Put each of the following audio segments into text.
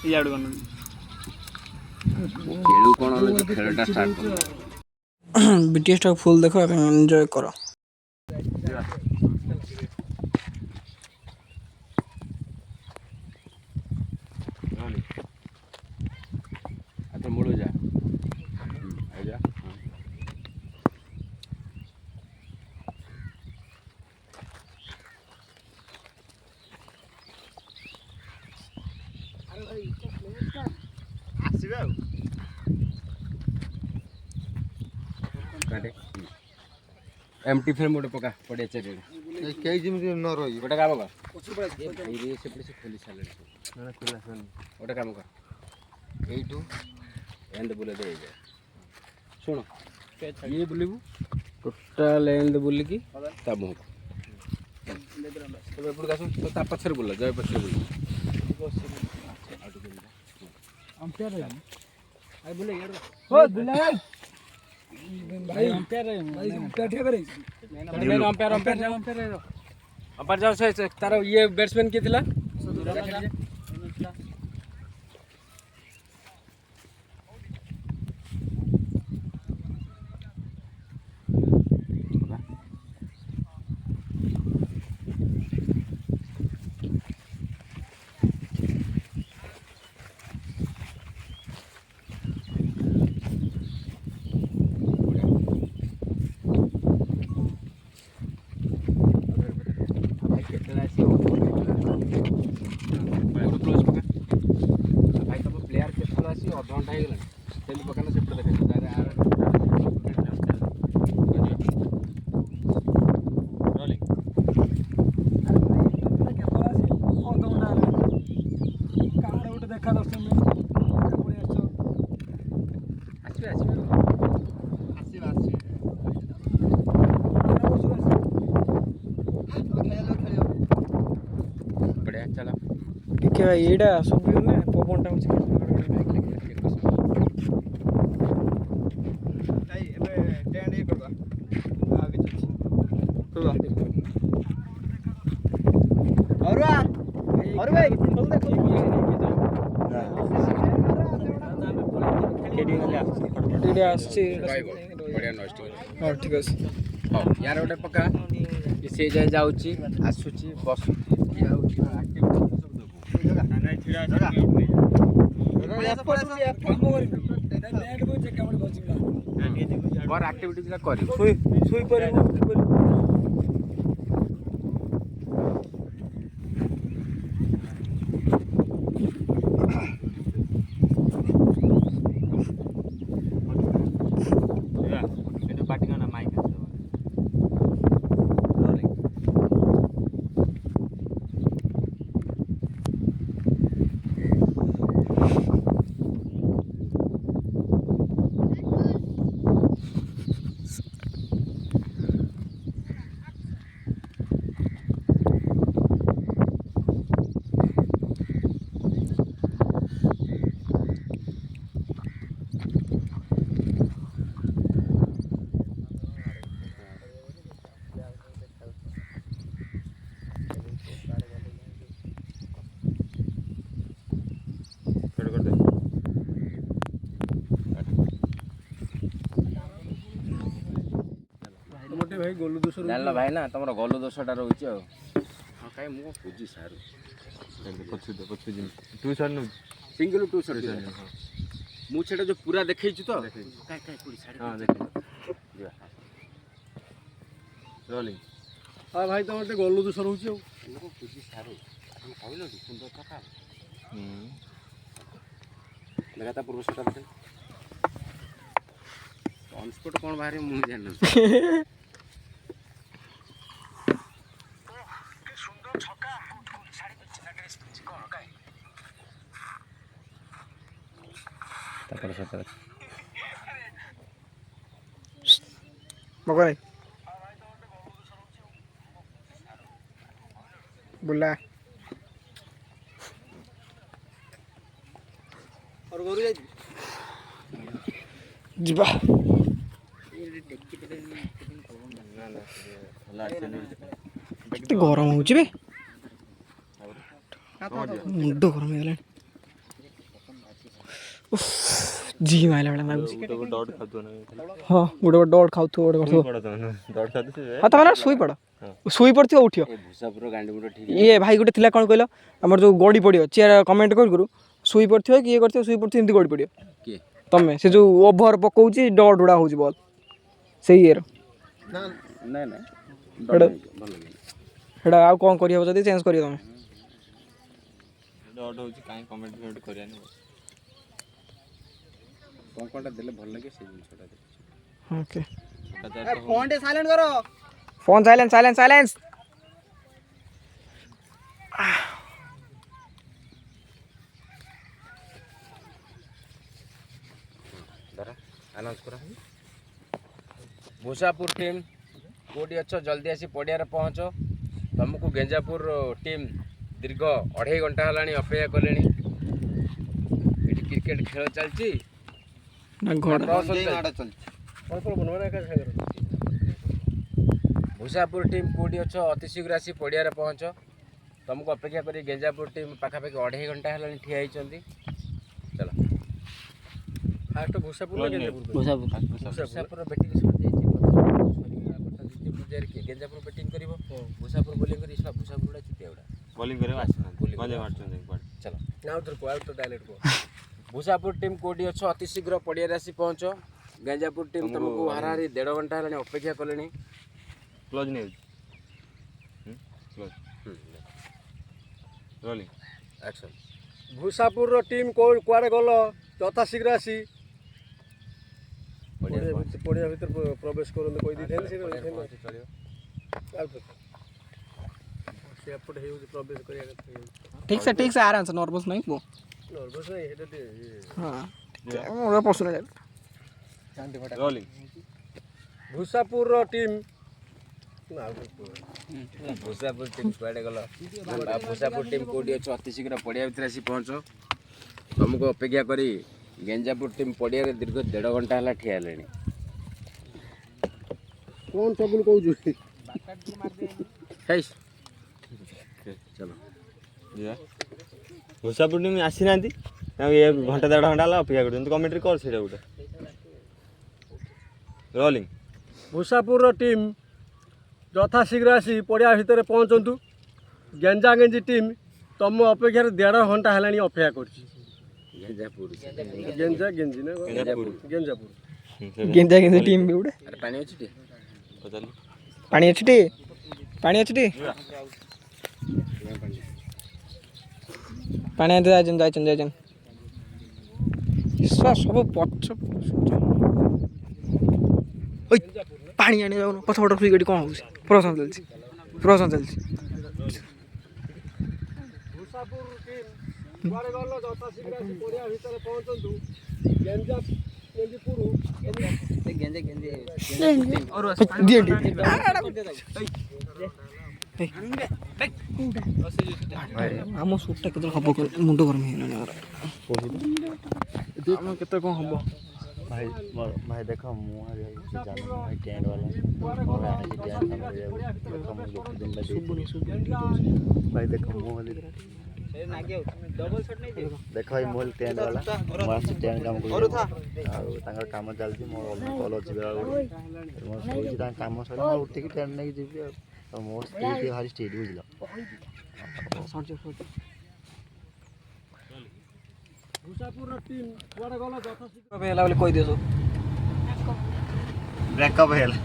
ଇଆଡ଼ୁ କଣ ଖେଳୁ କ'ଣ ଖେଳଟା ଷ୍ଟାର୍ଟ କର। BTS ଫୁଲ୍ ଦେଖ ଏନ୍ଜୟ କର। ଆଚ୍ଛା ମୂଳ ଯା ଯା ଆସିବେ ଆଉ एमटी फिल्म गोटे पका पड़े चारिड़े कई जेମିତି ନ ରହିବ गोटे काम कर सेपटे से खोली सारे गोटे काम कर ଏଇଠୁ एंड बुले दे शुण ये बुलू टोटाल एंड बुलिकी ता मुह ता पछर बुला जय पछर बुला अंपायर आई बोले यार ओ दुला भाई अंपायर भाई अंपायर ठेक रे मेन अंपायर जाओ से तार ये बैट्समैन के थिला अधघंटा हो गला तेल पकाना से देखा दर्शन में बढ़िया चला ଟିକେ ଏଇଟା ସବୁ ନା ପବନଟା ହଉଛି ଭାଇ ଏବେ ଟେଣ୍ଟ ଇଏ କରିବା ଆଉ କିଛି ଅଛି ଅରୁଆ ଅରୁ ଭାଇ ଭଲ ଦେଖ ଟିକେ ଆସିଛି बढ़िया नष्ट ହଁ ଠିକ ଅଛି हाँ यार गोटे पका से जाए जाऊँगी आसूची बसुची किए और एक्टिविटीज कर भाई गोलू दोष जान भाई ना तुम गलु दोषटा रोचे हाँ कहीं मुझे पूजी सारू ट्यूशन सिंगल ट्यूशन मुझे जो पूरा देखी तो रोलिंग हाँ भाई तुम गोटे गोलू दोष रोचे पूजी सारू कहल सुंदर कथा देखा था पूर्व सेटा ऑनस्पॉट कौन बाहर मुझे जान मगर बुला और गोरु जाई जिबा केते गरम होउची बे मुंड गरम हेला ଜି ମାଇଲା ଭଳିଆ ଲାଗୁଛି। ଡଟ୍ ଖାଉଥିବ ନା ହଁ ଗୋଟେ ଗୋଟେ ଡଟ୍ ଖାଉଥିବ ଗୋଟେ କରୁଥିବ। ଡଟ୍ ଖାଉଥିବେ। ହଁ ତମେ ଶୋଇପଡ଼, ଶୋଇପଡ଼ିଥିବ ଉଠିବ। ଭୂଷାପୁର ଗାଣ୍ଡି ମୁଣ୍ଡ ଠିକ୍। ଇଏ ଭାଇ ଗୋଟେ ଥିଲା କ'ଣ କହିଲ, ଆମର ଯେଉଁ ଗଡ଼ି ପଡ଼ିବ ଚେୟାର କମେଣ୍ଟ କରୁ ଶୋଇପଡ଼ିଥିବ କି ଇଏ କରିଥିବ ଶୋଇପଡ଼ିଥିବ ଏମିତି ଗଡ଼ି ପଡ଼ିବ। କିଏ ତମେ ସେ ଯେଉଁ ଓଭର ପକଉଛି ଡଟ୍ ଗୁଡ଼ା ହେଉଛି ବଲ୍ ସେଇ ଇଏର। ନାଇଁ ନାଇଁ ସେଇଟା ଭଲ ସେଇଟା ଆଉ କ'ଣ କରିହେବ ଯଦି ଚେଞ୍ଜ କରିବ ତମେ। ଡଟ୍ ହେଉଛି କାହିଁ କମେଣ୍ଟ କରିବାନି। କଣଟା ଦେଲେ ଭଲ ଲାଗେ ସେଇ ଜିନିଷଟା। ଓକେ ଫୋନ୍ ଟେ ସାଇଲେଣ୍ଟ କର। Phone silence silence silence. Announce କରା। ଭୂଷାପୁର ଟିମ୍ କେଉଁଠି ଅଛ ଜଲ୍ଦି ଆସି ପଡ଼ିଆରେ ପହଞ୍ଚ। ତୁମକୁ ଗେଞ୍ଜାପୁର ଟିମ୍ ଦୀର୍ଘ 2.5 ଘଣ୍ଟା ହେଲାଣି ଅପେକ୍ଷା କଲେଣି। ଏଠି କ୍ରିକେଟ ଖେଳ ଚାଲିଛି ନା ଘୋଡ଼ା ଭୂଷାପୁର ଟିମ୍ କେଉଁଠି ଅଛ ଅତି ଶୀଘ୍ର ଆସି ପଡ଼ିଆରେ ପହଞ୍ଚ। ତୁମକୁ ଅପେକ୍ଷା କରି ଗେଞ୍ଜାପୁର ଟିମ୍ ପାଖାପାଖି 2.5 ଘଣ୍ଟା ହେଲାଣି ଠିଆ ହେଇଛନ୍ତି। ଚାଲ ଫାଷ୍ଟ ଭୂଷାପୁର ଭୂଷାପୁର ବ୍ୟାଟିଂ ସରିଯାଇଛି। ଗେଞ୍ଜାପୁର ବ୍ୟାଟିଂ କରିବ, ଭୂଷାପୁର ବୋଲିଂ କରି ଭୂଷାପୁର ଗୁଡ଼ା ଚୁଟିଆ ଗୁଡ଼ା ବୋଲିଂ କରିବାକୁ ଆସିନାହାନ୍ତି। ଚାଲ ଭୂଷାପୁର ଟିମ୍ କେଉଁଠି ଅଛ ଅତି ଶୀଘ୍ର ପଡ଼ିଆରେ ଆସି ପହଞ୍ଚ। ଗେଞ୍ଜାପୁର ଟିମ୍ ତୁମକୁ ହାରାହାରି 1.5 ଘଣ୍ଟା ହେଲାଣି ଅପେକ୍ଷା କଲେଣି। କ୍ଲୋଜ୍ ନେଉଛି ରୋଲିଂ ଆକ୍ସନ୍। ଭୂଷାପୁରର ଟିମ୍ କୁଆଡ଼େ ଗଲ ଯଥା ଶୀଘ୍ର ଆସି ପଡ଼ିଆ ଭିତରେ ପ୍ରବେଶ କରନ୍ତୁ କହିଦେଇଥାନ୍ତି। ସେ ଏପଟେ ହେଇଯାଉଛି ପ୍ରବେଶ କରିବା କଥା। ଠିକ୍ ସେ ଆରାମ ସେ ନର୍ଭସ୍ ନାହିଁ ପୁଅ। ନର୍ଭସ୍ ନାହିଁ ସେଇଟା ହଁ ପଶୁନା ରୋଲିଂ ଭୂଷାପୁରର ଟିମ୍ ଭୂଷାପୁର ଟିମ୍ କୁଆଡ଼େ ଗଲ? ଭୂଷାପୁର ଟିମ୍ କେଉଁଠି ଅଛ ଅତି ଶୀଘ୍ର ପଡ଼ିଆ ଭିତରେ ଆସି ପହଞ୍ଚ। ତୁମକୁ ଅପେକ୍ଷା କରି ଗେଞ୍ଜାପୁର ଟିମ୍ ପଡ଼ିଆରେ ଦୀର୍ଘ 1.5 ଘଣ୍ଟା ହେଲା ଠିଆ ହେଲେଣି। କ'ଣ ଚଗୁଲ କହୁଛୁ? ଚାଲ ଭୂଷାପୁର ଟିମ୍ ଆସିନାହାନ୍ତି, ତାଙ୍କୁ ଏ ଘଣ୍ଟା 1.5 ଘଣ୍ଟା ହେଲା ଅପେକ୍ଷା କରୁଛନ୍ତି। କମେଣ୍ଟ୍ରି କର ସେଇଟା ଗୋଟେ। ରୋଲିଂ ଭୂଷାପୁରର ଟିମ୍ ଯଥା ଶୀଘ୍ର ଆସି ପଡ଼ିଆ ଭିତରେ ପହଞ୍ଚନ୍ତୁ। ଗେଞ୍ଜାଗେଞ୍ଜି ଟିମ୍ ତମ ଅପେକ୍ଷାରେ 1.5 ଘଣ୍ଟା ହେଲାଣି ଅପେକ୍ଷା କରିଛି। ଗେଞ୍ଜାପୁର ଗେଞ୍ଜାଗେଞ୍ଜି ନା ଗେଞ୍ଜାପୁର ଗେଞ୍ଜା ଟିମ୍ ବି ଗୋଟେ। ଆରେ ପାଣି ଅଛି ଟି? ପାଣି ଅଛି ଟି? ପାଣି ଅଛି ଟି? ପାଣି ଆଣିତେ ଯାଇଛନ୍ତି ସବୁ ପଛ ପାଣି ଆଣି ଯାଉନ ପଛପଟ ଶୋଇ ଗାଡ଼ି କ'ଣ ହେଉଛି? ପ୍ରସନ୍ନ ଚାଲିଛି। ଭୂଷାପୁର ଟିମ୍ କୁଆଡ଼େ ଗଲ ଯଥା ଶୀଘ୍ର ଆସି ପଡ଼ିଆ ଭିତରେ ପହଞ୍ଚନ୍ତୁ। ଆମ ସୁଟ୍ଟା କେତେବେଳେ ହବ? ମୁଣ୍ଡ ଗରମ ହେଇଗଲାଣି ଆମ କେତେ କ'ଣ ହବ? ଭାଇ ଦେଖ ମୁଁ ଭାଇ ଟେଣ୍ଟ ବାଲା ଭାଇ ଦେଖ ମୁଁ ଦେଖ ଭାଇ ମୁଁ ଟେଣ୍ଟ ବାଲା ମୁଁ ଆସିଛି ଟେଣ୍ଟ କାମ କରୁଛି ଆଉ ତାଙ୍କର କାମ ଚାଲିଛି। ମୋ କଲ୍ ଅଛି ବେଳା ମୁଁ ଶୋଇଛି, ତାଙ୍କ କାମ ସରିଲା ମୁଁ ଉଠିକି ଟେଣ୍ଟ ନେଇକି ଯିବି ଆଉ ମୋ ସ୍ତ୍ରୀ ଟିକେ ଭାରି ଷ୍ଟ୍ରିଟ୍ ବୁଝିଲ। ଭୂଷାପୁରର ଟିମ୍ କୁଆଡ଼େ ଗଲ ଯଥା ଶୀଘ୍ର ହେଲା ବୋଲି କହିଦିଅ ସବୁ। ବ୍ରେକଅପ୍ ହେଲା।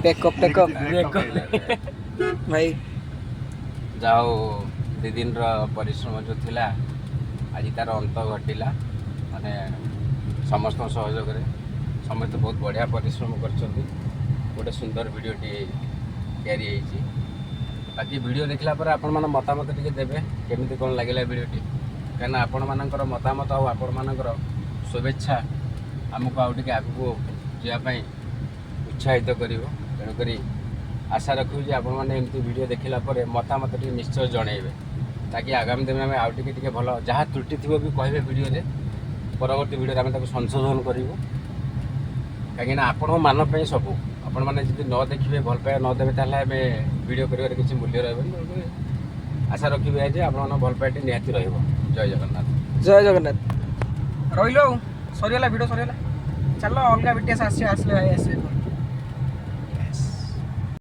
ବ୍ରେକଅପ୍ ଭାଇ ଯାହା ହଉ 2 ଦିନର ପରିଶ୍ରମ ଯେଉଁ ଥିଲା ଆଜି ତା'ର ଅନ୍ତ ଘଟିଲା। ମାନେ ସମସ୍ତଙ୍କ ସହଯୋଗରେ ସମସ୍ତେ ବହୁତ ବଢ଼ିଆ ପରିଶ୍ରମ କରିଛନ୍ତି। ଗୋଟେ ସୁନ୍ଦର ଭିଡ଼ିଓଟି ତିଆରି ହେଇଛି। ବାକି ଭିଡ଼ିଓ ଦେଖିଲା ପରେ ଆପଣମାନଙ୍କ ମତାମତ ଟିକେ ଦେବେ କେମିତି କ'ଣ ଲାଗିଲା ଭିଡ଼ିଓଟି। କାହିଁକିନା ଆପଣମାନଙ୍କର ମତାମତ ଆଉ ଆପଣମାନଙ୍କର ଶୁଭେଚ୍ଛା ଆମକୁ ଆଉ ଟିକେ ଆଗକୁ ଯିବା ପାଇଁ ଉତ୍ସାହିତ କରିବ। ତେଣୁକରି ଆଶା ରଖିବୁ ଯେ ଆପଣମାନେ ଏମିତି ଭିଡ଼ିଓ ଦେଖିଲା ପରେ ମତାମତ ଟିକେ ନିଶ୍ଚୟ ଜଣାଇବେ, ତାକି ଆଗାମୀ ଦିନରେ ଆମେ ଆଉ ଟିକେ ଭଲ ଯାହା ତ୍ରୁଟି ଥିବ ବି କହିବେ ଭିଡ଼ିଓରେ। ପରବର୍ତ୍ତୀ ଭିଡ଼ିଓରେ ଆମେ ତାକୁ ସଂଶୋଧନ କରିବୁ। କାହିଁକିନା ଆପଣଙ୍କ ମାନ ପାଇଁ ସବୁ। ଆପଣମାନେ ଯଦି ନ ଦେଖିବେ, ଭଲ ପାଇବା ନ ଦେବେ, ତାହେଲେ ଆମେ ଭିଡ଼ିଓ କରିବାରେ କିଛି ମୂଲ୍ୟ ରହିବନି। ଆଶା ରଖିବେ ଯେ ଆପଣମାନଙ୍କ ଭଲ ପାଇବାଟି ନିହାତି ରହିବ। ଜୟ ଜଗନ୍ନାଥ। ଜୟ ଜଗନ୍ନାଥ। ରହିଲୁ ଆଉ ସରିଗଲା ଭିଡ଼ିଓ ସରିଗଲା ଚାଲ ଅଲଗା ବିଟିଏସ୍ ଆସିଲେ ଆସିବେ